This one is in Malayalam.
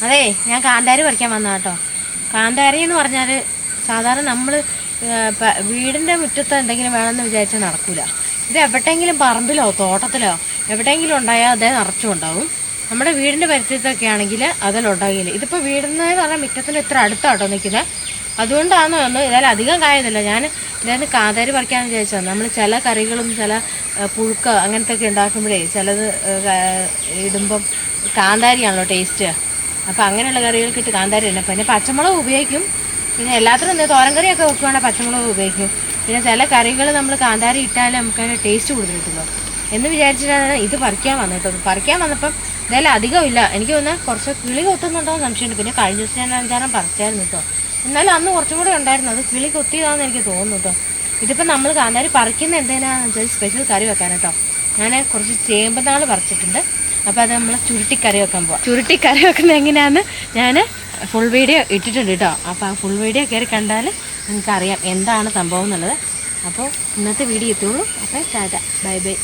അതെ, ഞാൻ കാന്താരി പറിക്കാൻ വന്ന കേട്ടോ. കാന്താരി എന്ന് പറഞ്ഞാൽ സാധാരണ നമ്മൾ വീടിൻ്റെ മുറ്റത്ത് എന്തെങ്കിലും വേണമെന്ന് വിചാരിച്ചാൽ നടക്കില്ല. ഇത് എവിടെയെങ്കിലും പറമ്പിലോ തോട്ടത്തിലോ എവിടെയെങ്കിലും ഉണ്ടായാൽ അതേ നിറച്ചും ഉണ്ടാവും. നമ്മുടെ വീടിൻ്റെ പരിസരത്തൊക്കെ ആണെങ്കിൽ അതിലുണ്ടാകില്ല. ഇതിപ്പോൾ വീടിന്ന് പറഞ്ഞാൽ മുറ്റത്തിന് ഇത്ര അടുത്താട്ടോ നിൽക്കുന്നത്. അതുകൊണ്ടാണ് വന്ന് ഇതായാലും അധികം കായുന്നില്ല. ഞാൻ ഇതായത് കാന്താരി പറിക്കാമെന്ന് വിചാരിച്ചാൽ നമ്മൾ ചില കറികളും ചില പുഴുക്ക അങ്ങനത്തെ ഒക്കെ ഉണ്ടാക്കുമ്പോഴേ ചിലത് ഇടുമ്പം കാന്താരിയാണല്ലോ ടേസ്റ്റ്. അപ്പോൾ അങ്ങനെയുള്ള കറികൾക്കിട്ട് കാന്താരി തന്നെ. പിന്നെ പച്ചമുളക് ഉപയോഗിക്കും. പിന്നെ എല്ലാത്തിനും തോരൻ കറിയൊക്കെ വെക്കുകയാണെങ്കിൽ പച്ചമുളക് ഉപയോഗിക്കും. പിന്നെ ചില കറികൾ നമ്മൾ കാന്താരി ഇട്ടാലേ നമുക്കതിന് ടേസ്റ്റ് കൂടുതൽ കിട്ടുള്ളൂ എന്ന് വിചാരിച്ചിട്ടാണ് ഇത് പറിക്കാൻ വന്നിട്ടത്. പറിക്കാൻ വന്നപ്പം എന്തായാലും അധികം ഇല്ല. എനിക്ക് തോന്നുന്നത് കുറച്ച് കിളി കൊത്തുന്നുണ്ടോ എന്ന് സംശയമുണ്ട്. പിന്നെ കഴിഞ്ഞ ദിവസം ഞാൻ 5-6 പറിച്ചായിരുന്നു കേട്ടോ. എന്നാലും അന്ന് കുറച്ചും കൂടെ ഉണ്ടായിരുന്നു. അത് കിളി കൊത്തിയതാണെന്ന് എനിക്ക് തോന്നുന്നു കേട്ടോ. ഇതിപ്പോൾ നമ്മൾ കാന്താരി പറിക്കുന്ന എന്തിനാണെന്ന് വെച്ചാൽ സ്പെഷ്യൽ കറി വെക്കാൻ കേട്ടോ. ഞാൻ കുറച്ച് ചേമ്പനാൾ പറിച്ചിട്ടുണ്ട്. അപ്പോൾ അത് നമ്മൾ ചുരുട്ടിക്കറി വെക്കാൻ പോവാം. ചുരുട്ടിക്കറി വെക്കുന്നത് എങ്ങനെയാണെന്ന് ഞാൻ ഫുൾ വീഡിയോ ഇട്ടിട്ടുണ്ട് കേട്ടോ. അപ്പോൾ ആ ഫുൾ വീഡിയോ കയറി കണ്ടാൽ നിങ്ങൾക്കറിയാം എന്താണ് സംഭവം എന്നുള്ളത്. അപ്പോൾ ഇന്നത്തെ വീഡിയോ എത്തുള്ളൂ. അപ്പോൾ ടാറ്റ, ബൈ ബൈ.